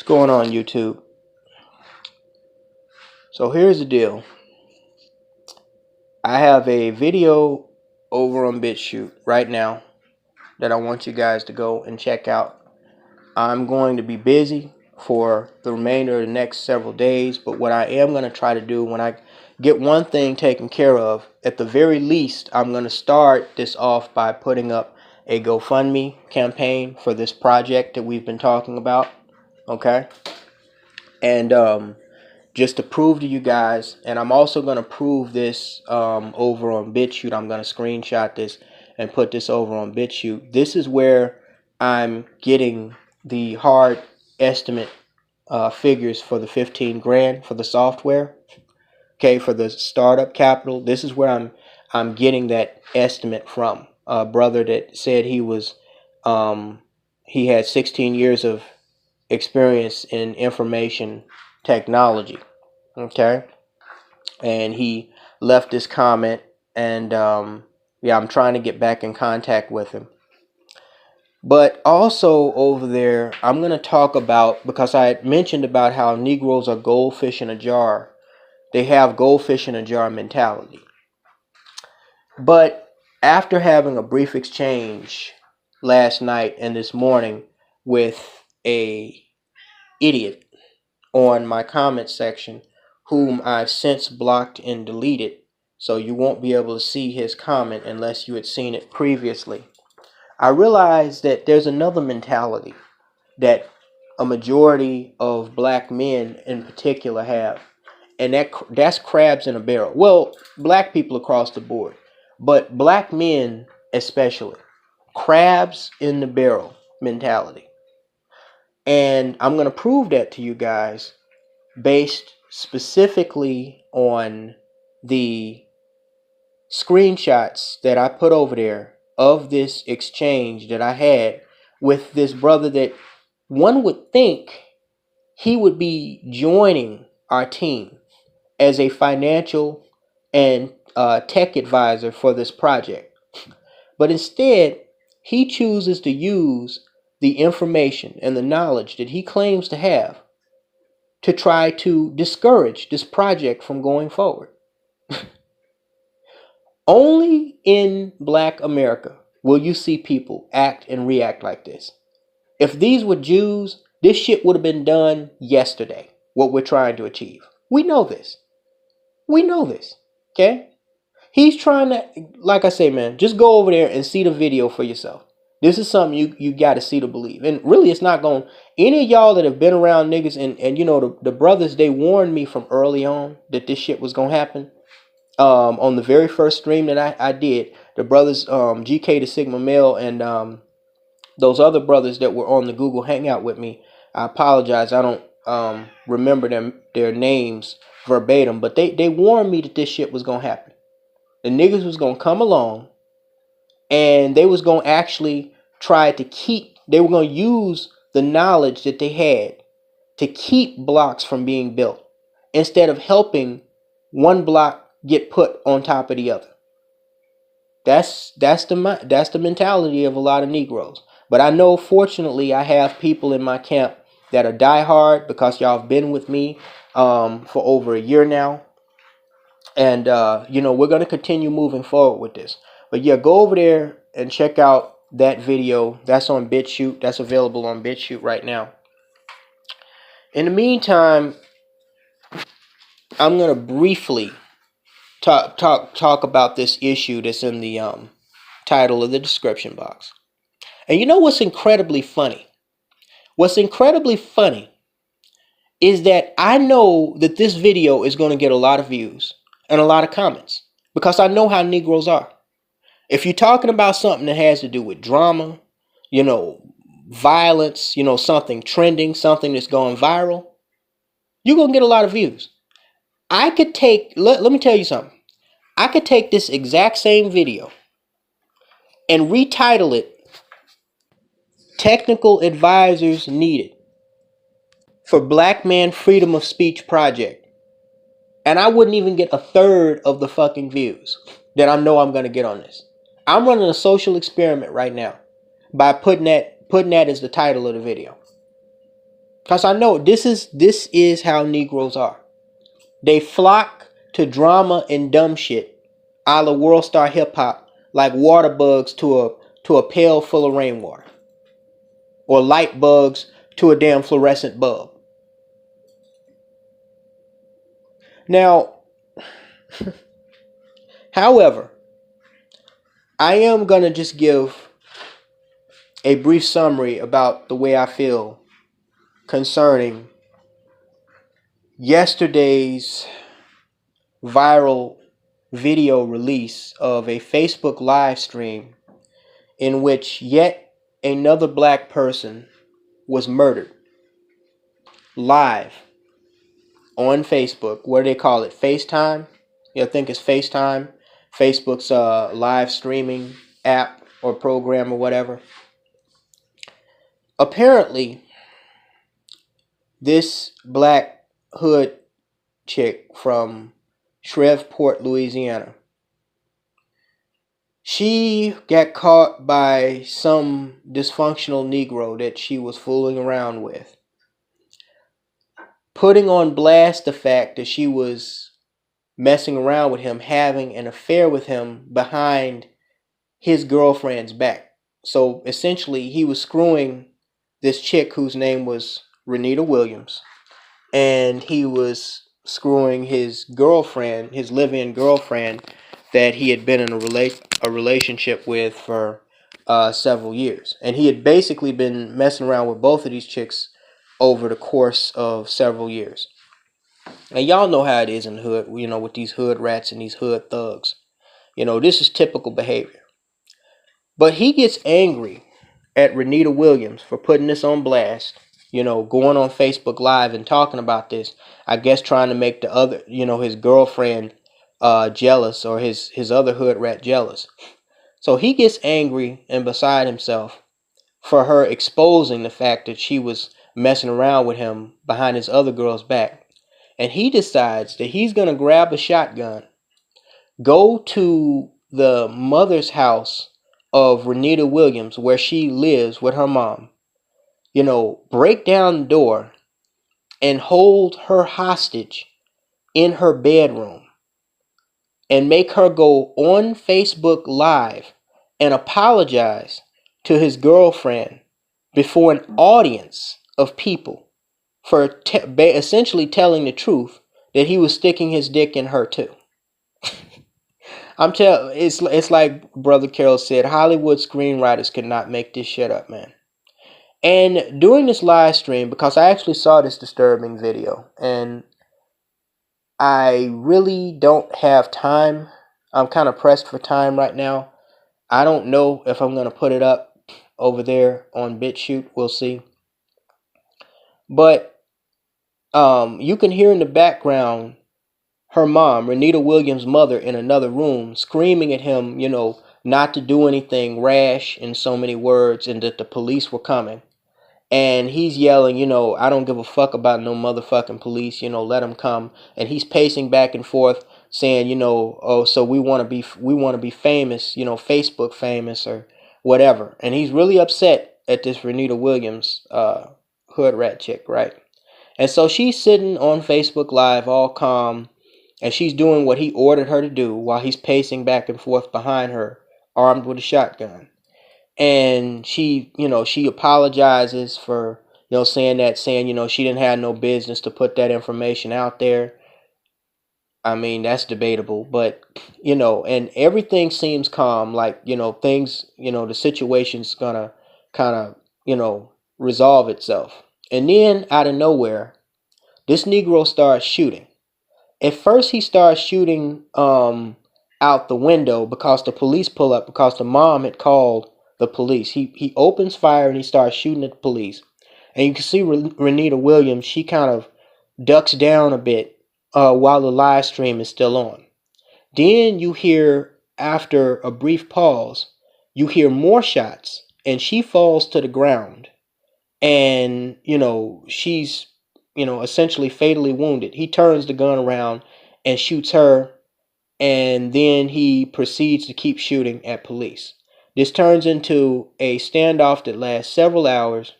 What's going on, YouTube? So here's the deal. I have a video over on BitChute right now that I want you guys to go and check out. I'm going to be busy for the remainder of the next several days, but what I am going to try to do when I get one thing taken care of, at the very least, I'm going to start this off by putting up a GoFundMe campaign for this project that we've been talking about. Okay? And just to prove to you guys, and I'm also going to prove this over on BitChute. I'm going to screenshot this and put this over on BitChute. This is where I'm getting the hard estimate figures for the 15 grand for the software. Okay, for the startup capital. This is where I'm getting that estimate from. A brother that said he had 16 years of experience in information technology. Okay, and he left this comment, and yeah, I'm trying to get back in contact with him. But also over there, I'm going to talk about, because I had mentioned about how Negroes are goldfish in a jar. They have goldfish in a jar mentality. But after having a brief exchange last night and this morning with a idiot on my comment section, whom I've since blocked and deleted, so you won't be able to see his comment unless you had seen it previously, I realized that there's another mentality that a majority of black men in particular have, and that's crabs in a barrel. Well, black people across the board, but black men especially, crabs in the barrel mentality. And I'm going to prove that to you guys based specifically on the screenshots that I put over there of this exchange that I had with this brother that one would think he would be joining our team as a financial and tech advisor for this project. But instead, he chooses to use the information and the knowledge that he claims to have to try to discourage this project from going forward. Only in Black America will you see people act and react like this. If these were Jews, this shit would have been done yesterday, what we're trying to achieve. We know this. We know this. Okay? He's trying to, like I say, man, just go over there and see the video for yourself. This is something you got to see to believe. And really, it's not going, any of y'all that have been around niggas, and you know, the brothers, they warned me from early on that this shit was going to happen. On the very first stream that I did, the brothers, GK to Sigma Male, and those other brothers that were on the Google Hangout with me, I apologize, I don't remember their names verbatim, but they warned me that this shit was going to happen. The niggas was going to come along, and they was going to actually try to they were going to use the knowledge that they had to keep blocks from being built instead of helping one block get put on top of the other. That's the mentality of a lot of Negroes. But I know, fortunately, I have people in my camp that are diehard, because y'all have been with me for over a year now. And, you know, we're going to continue moving forward with this. But yeah, go over there and check out that video. That's on BitChute. That's available on BitChute right now. In the meantime, I'm going to briefly talk about this issue that's in the title of the description box. And you know what's incredibly funny? What's incredibly funny is that I know that this video is going to get a lot of views and a lot of comments, because I know how Negroes are. If you're talking about something that has to do with drama, you know, violence, you know, something trending, something that's going viral, you're going to get a lot of views. I could take, let me tell you something. I could take this exact same video and retitle it Technical Advisors Needed for Black Man Freedom of Speech Project, and I wouldn't even get a third of the fucking views that I know I'm going to get on this. I'm running a social experiment right now by putting that as the title of the video. Because I know this is how Negroes are. They flock to drama and dumb shit, a la World Star Hip Hop, like water bugs to a pail full of rainwater, or light bugs to a damn fluorescent bulb. Now, however, I am gonna just give a brief summary about the way I feel concerning yesterday's viral video release of a Facebook live stream in which yet another black person was murdered live on Facebook. What do they call it? FaceTime? I think it's FaceTime. Facebook's live streaming app or program or whatever. Apparently, this black hood chick from Shreveport, Louisiana, she got caught by some dysfunctional Negro that she was fooling around with, putting on blast the fact that she was messing around with him, having an affair with him behind his girlfriend's back. So essentially, he was screwing this chick whose name was Ranitta Williams, and he was screwing his girlfriend, his live-in girlfriend, that he had been in a relationship with for several years. And he had basically been messing around with both of these chicks over the course of several years. And y'all know how it is in the hood, with these hood rats and these hood thugs. This is typical behavior. But he gets angry at Ranitta Williams for putting this on blast, going on Facebook Live and talking about this. I guess trying to make the other, his girlfriend jealous, or his other hood rat jealous. So he gets angry and beside himself for her exposing the fact that she was messing around with him behind his other girl's back. And he decides that he's going to grab a shotgun, go to the mother's house of Ranitta Williams, where she lives with her mom, break down the door and hold her hostage in her bedroom and make her go on Facebook Live and apologize to his girlfriend before an audience of people for essentially telling the truth that he was sticking his dick in her too. It's like Brother Carol said, Hollywood screenwriters could not make this shit up, man. And during this live stream, because I actually saw this disturbing video, and I really don't have time. I'm kind of pressed for time right now. I don't know if I'm going to put it up over there on BitChute. We'll see. But you can hear in the background her mom, Ranitta Williams' mother, in another room screaming at him, not to do anything rash, in so many words, and that the police were coming. And he's yelling, I don't give a fuck about no motherfucking police, let them come. And he's pacing back and forth saying, oh, so we want to be famous, Facebook famous or whatever. And he's really upset at this Ranitta Williams hood rat chick, right? And so she's sitting on Facebook Live all calm, and she's doing what he ordered her to do while he's pacing back and forth behind her, armed with a shotgun. And she apologizes for, saying, she didn't have no business to put that information out there. I mean, that's debatable, but, and everything seems calm, like, things, the situation's gonna kind of, resolve itself. And then out of nowhere, this Negro starts shooting. At first, he starts shooting out the window because the police pull up, because the mom had called the police. He opens fire and he starts shooting at the police. And you can see Ranitta Williams, she kind of ducks down a bit while the live stream is still on. Then you hear, after a brief pause, you hear more shots, and she falls to the ground. And, she's, essentially fatally wounded. He turns the gun around and shoots her, and then he proceeds to keep shooting at police. This turns into a standoff that lasts several hours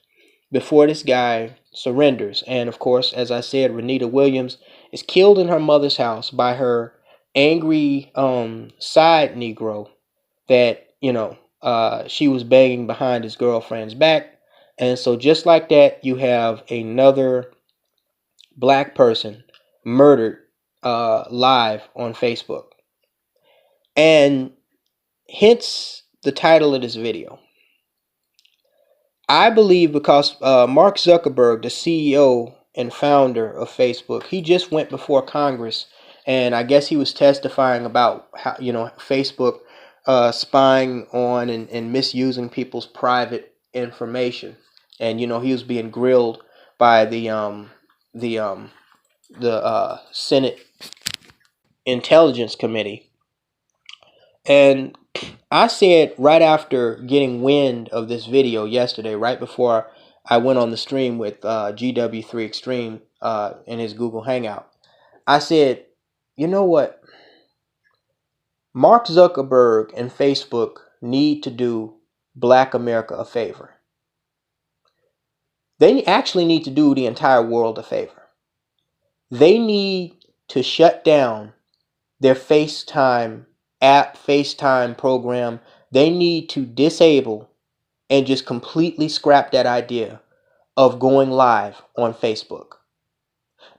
before this guy surrenders. And of course, as I said, Ranitta Williams is killed in her mother's house by her angry side Negro that, she was banging behind his girlfriend's back. And so just like that, you have another black person murdered live on Facebook. And hence the title of this video. I believe because Mark Zuckerberg, the CEO and founder of Facebook, he just went before Congress, and I guess he was testifying about how, Facebook spying on and misusing people's private information. And he was being grilled by the Senate Intelligence Committee. And I said right after getting wind of this video yesterday, right before I went on the stream with GW3 Extreme in his Google Hangout, I said, you know what? Mark Zuckerberg and Facebook need to do Black America a favor. They actually need to do the entire world a favor. They need to shut down their FaceTime app, FaceTime program. They need to disable and just completely scrap that idea of going live on Facebook.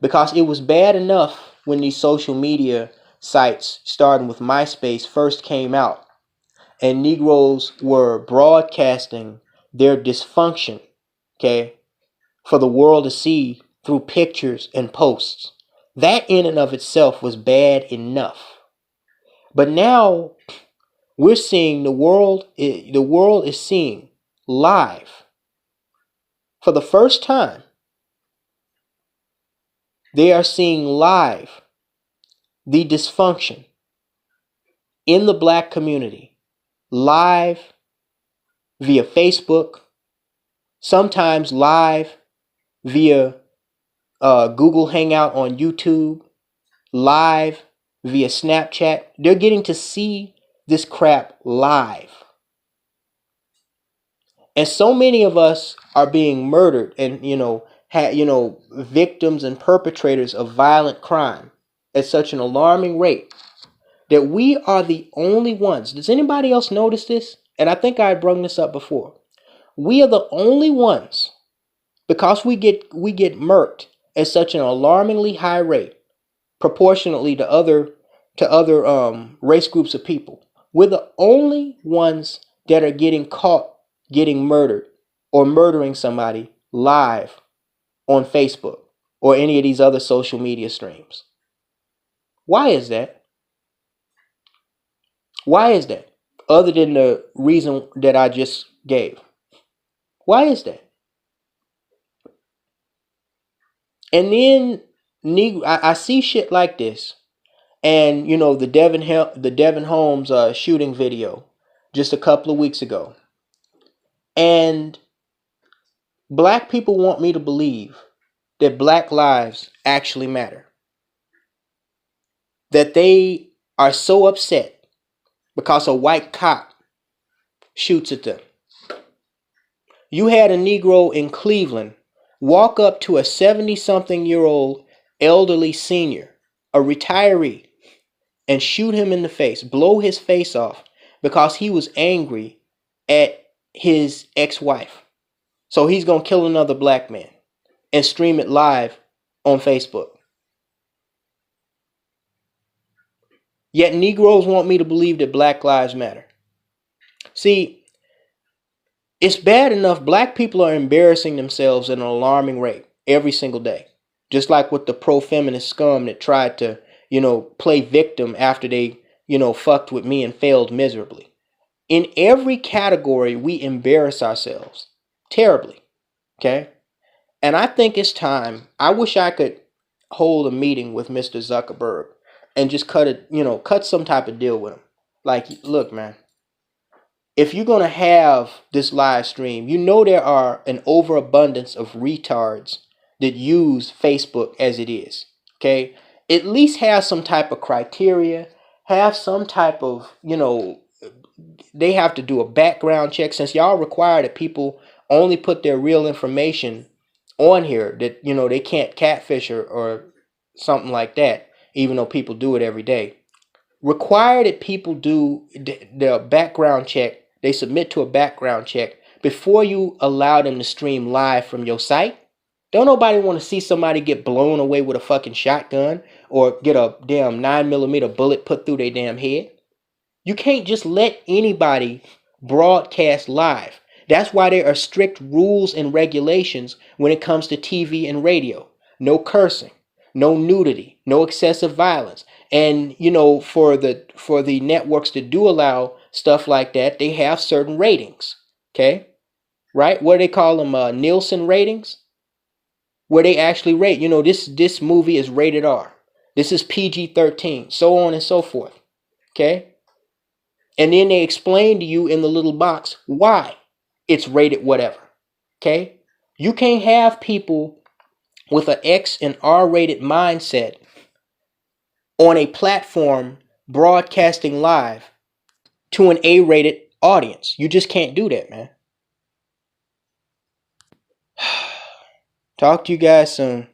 Because it was bad enough when these social media sites, starting with MySpace, first came out, and Negroes were broadcasting their dysfunction, okay, for the world to see through pictures and posts. That in and of itself was bad enough. But now we're seeing the world is seeing live for the first time. They are seeing live the dysfunction in the black community, live via Facebook, sometimes live via Google Hangout on YouTube, live via Snapchat. They're getting to see this crap live. And so many of us are being murdered and, victims and perpetrators of violent crime at such an alarming rate that we are the only ones. Does anybody else notice this? And I think I had brought this up before. We are the only ones, because we get murked at such an alarmingly high rate, proportionately to other race groups of people. We're the only ones that are getting caught getting murdered or murdering somebody live on Facebook or any of these other social media streams. Why is that? Why is that? Other than the reason that I just gave. Why is that? And then I see shit like this, and the Devin Holmes shooting video just a couple of weeks ago, and black people want me to believe that black lives actually matter, that they are so upset because a white cop shoots at them. You had a Negro in Cleveland walk up to a 70-something-year-old elderly senior, a retiree, and shoot him in the face, blow his face off because he was angry at his ex-wife. So he's going to kill another black man and stream it live on Facebook. Yet Negroes want me to believe that Black Lives Matter. See, it's bad enough black people are embarrassing themselves at an alarming rate every single day. Just like with the pro-feminist scum that tried to, play victim after they, fucked with me and failed miserably. In every category, we embarrass ourselves terribly. Okay? And I think it's time. I wish I could hold a meeting with Mr. Zuckerberg and just cut some type of deal with him. Like, look, man, if you're going to have this live stream, there are an overabundance of retards that use Facebook as it is. Okay? At least have some type of criteria, have some type of, they have to do a background check, since y'all require that people only put their real information on here that, you know, they can't catfish or something like that, even though people do it every day. Require that people do the background check. They submit to a background check before you allow them to stream live from your site. Don't nobody want to see somebody get blown away with a fucking shotgun or get a damn 9mm bullet put through their damn head. You can't just let anybody broadcast live. That's why there are strict rules and regulations when it comes to TV and radio. No cursing, no nudity, no excessive violence. And you know, for the networks that do allow stuff like that, they have certain ratings. Okay? Right? What do they call them? Nielsen ratings? Where they actually rate, you know, this movie is rated R. This is PG-13, so on and so forth. Okay? And then they explain to you in the little box why it's rated whatever. Okay? You can't have people with an X and R rated mindset on a platform broadcasting live to an A rated audience. You just can't do that, man. Talk to you guys soon.